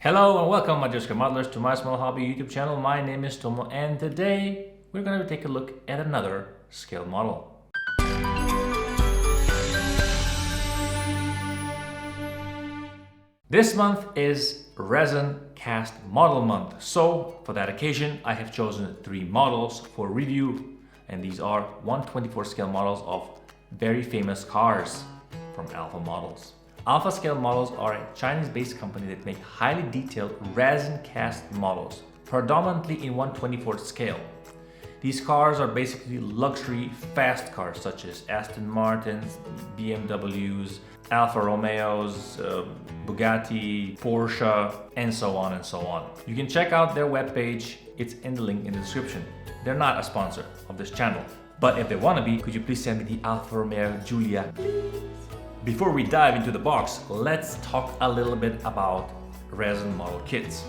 Hello and welcome, my dear scale modelers, to my small hobby YouTube channel. My name is Tomo, and today we're going to take a look at another scale model. This month is Resin Cast Model Month, so for that occasion I have chosen 3 models for review, and these are 1/24 scale models of very famous cars from Alpha Models. Alpha Scale Models are a Chinese-based company that make highly detailed resin cast models, predominantly in 1/24 scale. These cars are basically luxury fast cars such as Aston Martins, BMWs, Alfa Romeos, Bugatti, Porsche, and so on and so on. You can check out their webpage, it's in the link in the description. They're not a sponsor of this channel, but if they want to be, could you please send me the Alfa Romeo Giulia, please? Before we dive into the box, let's talk a little bit about resin model kits.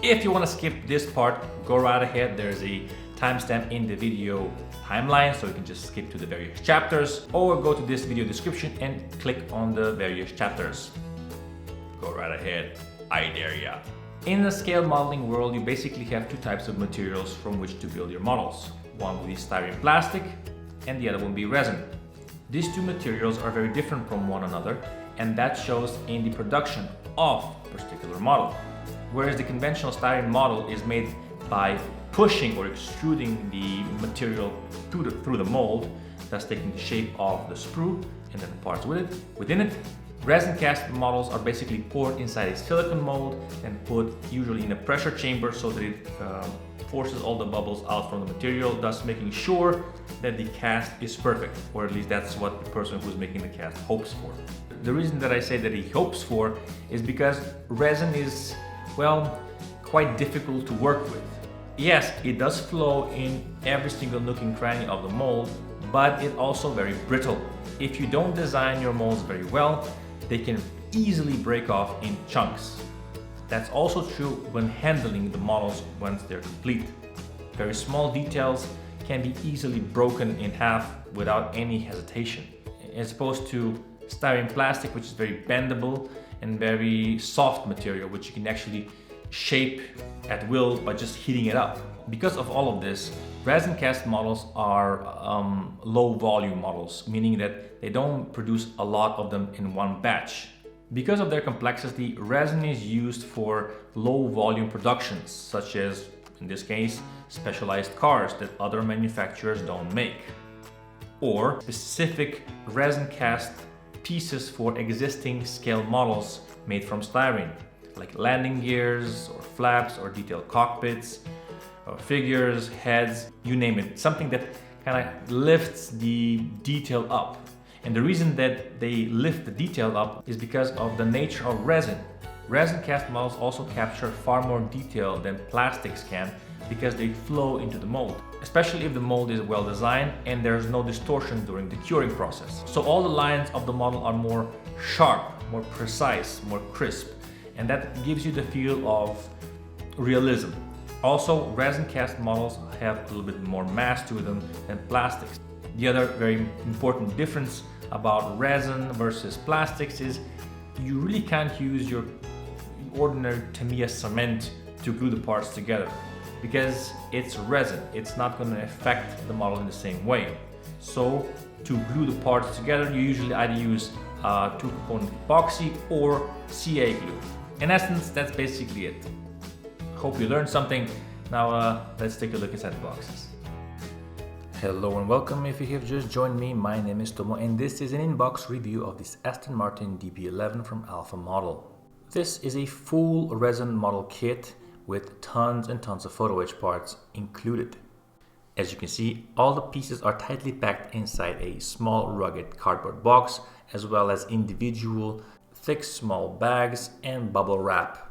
If you want to skip this part, go right ahead. There's a timestamp in the video timeline, so you can just skip to the various chapters, or go to this video description and click on the various chapters. Go right ahead, I dare ya. In the scale modeling world, you basically have 2 types of materials from which to build your models. One will be styrene plastic, and the other will be resin. These 2 materials are very different from one another, and that shows in the production of a particular model. Whereas the conventional styrene model is made by pushing or extruding the material through the mold, thus taking the shape of the sprue and then the parts within it. Resin cast models are basically poured inside a silicone mold and put usually in a pressure chamber so that it forces all the bubbles out from the material, thus making sure that the cast is perfect, or at least that's what the person who's making the cast hopes for. The reason that I say that he hopes for is because resin is, well, quite difficult to work with. Yes, it does flow in every single nook and cranny of the mold, but it's also very brittle. If you don't design your molds very well, they can easily break off in chunks. That's also true when handling the models once they're complete. Very small details can be easily broken in half without any hesitation, as opposed to styrene plastic, which is very bendable and very soft material, which you can actually shape at will by just heating it up. Because of all of this, resin cast models are low volume models, meaning that they don't produce a lot of them in one batch. Because of their complexity, resin is used for low volume productions, such as, in this case, specialized cars that other manufacturers don't make, or specific resin cast pieces for existing scale models made from styrene, like landing gears or flaps or detailed cockpits or figures, heads, you name it. Something that kind of lifts the detail up. And the reason that they lift the detail up is because of the nature of resin. Resin cast models also capture far more detail than plastics can because they flow into the mold, especially if the mold is well designed and there's no distortion during the curing process. So all the lines of the model are more sharp, more precise, more crisp, and that gives you the feel of realism. Also, resin cast models have a little bit more mass to them than plastics. The other very important difference about resin versus plastics is you really can't use your ordinary Tamiya cement to glue the parts together because it's resin. It's not going to affect the model in the same way. So to glue the parts together, you usually either use 2-component epoxy or CA glue. In essence, that's basically it. Hope you learned something. Now let's take a look inside the boxes. Hello and welcome. If you have just joined me, my name is Tomo, and this is an in-box review of this Aston Martin DB11 from Alpha Model. This is a full resin model kit with tons and tons of photo etch parts included. As you can see, all the pieces are tightly packed inside a small rugged cardboard box, as well as individual thick small bags and bubble wrap.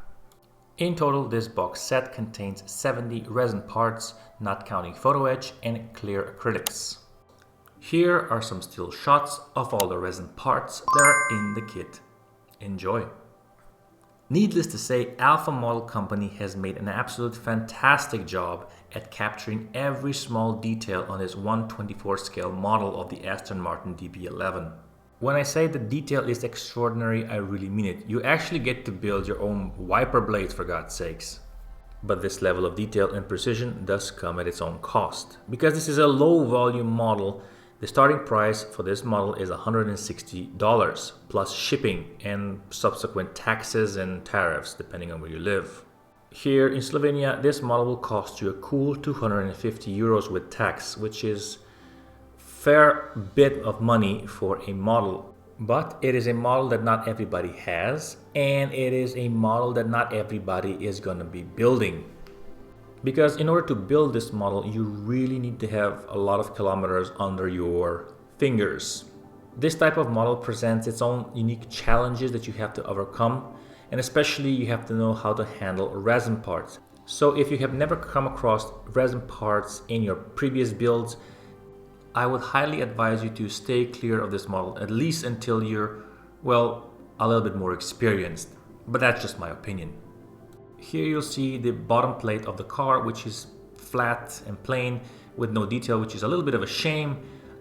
In total, this box set contains 70 resin parts, not counting photo etch and clear acrylics. Here are some still shots of all the resin parts that are in the kit. Enjoy! Needless to say, Alpha Model Company has made an absolute fantastic job at capturing every small detail on this 1/24 scale model of the Aston Martin DB11. When I say the detail is extraordinary, I really mean it. You actually get to build your own wiper blades, for God's sakes. But this level of detail and precision does come at its own cost. Because this is a low volume model, the starting price for this model is $160 plus shipping and subsequent taxes and tariffs depending on where you live. Here in Slovenia, this model will cost you a cool 250 euros with tax, which is a fair bit of money for a model. But it is a model that not everybody has, and it is a model that not everybody is going to be building. Because in order to build this model, you really need to have a lot of kilometers under your fingers. This type of model presents its own unique challenges that you have to overcome, and especially you have to know how to handle resin parts. So if you have never come across resin parts in your previous builds, I would highly advise you to stay clear of this model, at least until you're, well, a little bit more experienced. But that's just my opinion. Here you'll see the bottom plate of the car, which is flat and plain with no detail, which is a little bit of a shame,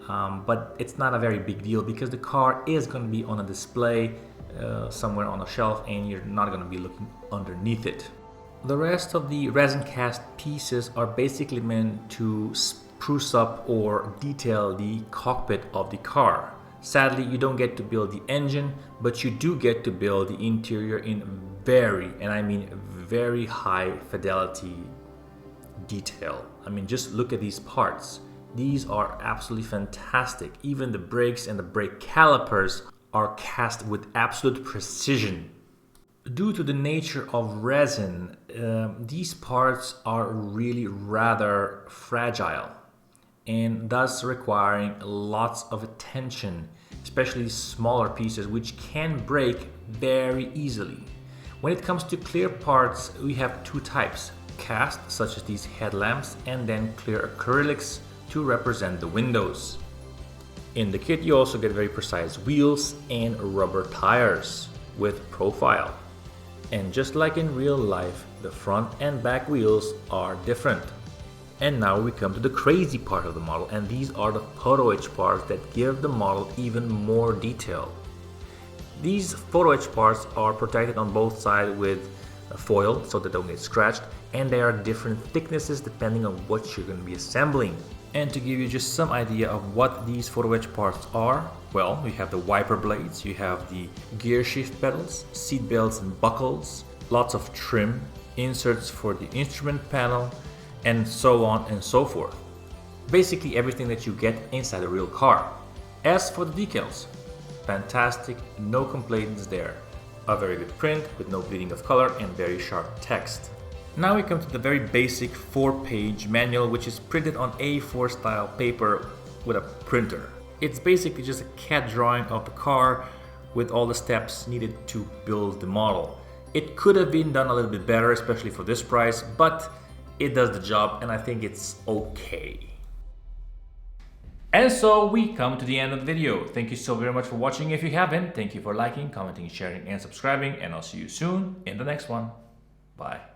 but it's not a very big deal because the car is going to be on a display somewhere on a shelf and you're not going to be looking underneath it. The rest of the resin cast pieces are basically meant to spruce up or detail the cockpit of the car. Sadly, you don't get to build the engine, but you do get to build the interior in very, and I mean very high fidelity detail. I mean, just look at these parts. These are absolutely fantastic. Even the brakes and the brake calipers are cast with absolute precision. Due to the nature of resin, these parts are really rather fragile and thus requiring lots of attention, especially smaller pieces which can break very easily. When it comes to clear parts, we have two types: cast, such as these headlamps, and then clear acrylics to represent the windows. In the kit you also get very precise wheels and rubber tires with profile. And just like in real life, the front and back wheels are different. And now we come to the crazy part of the model, and these are the photo etch parts that give the model even more detail. These photo etch parts are protected on both sides with foil so that they don't get scratched, and they are different thicknesses depending on what you're going to be assembling. And to give you just some idea of what these photo etch parts are, well, you have the wiper blades, you have the gear shift pedals, seat belts and buckles, lots of trim, inserts for the instrument panel, and so on and so forth. Basically everything that you get inside a real car. As for the decals, fantastic, no complaints there. A very good print with no bleeding of color and very sharp text. Now we come to the very basic 4-page manual, which is printed on A4 style paper with a printer. It's basically just a CAD drawing of the car with all the steps needed to build the model. It could have been done a little bit better, especially for this price, but it does the job and I think it's okay. And so we come to the end of the video. Thank you so very much for watching. If you haven't, thank you for liking, commenting, sharing and subscribing, and I'll see you soon in the next one. Bye.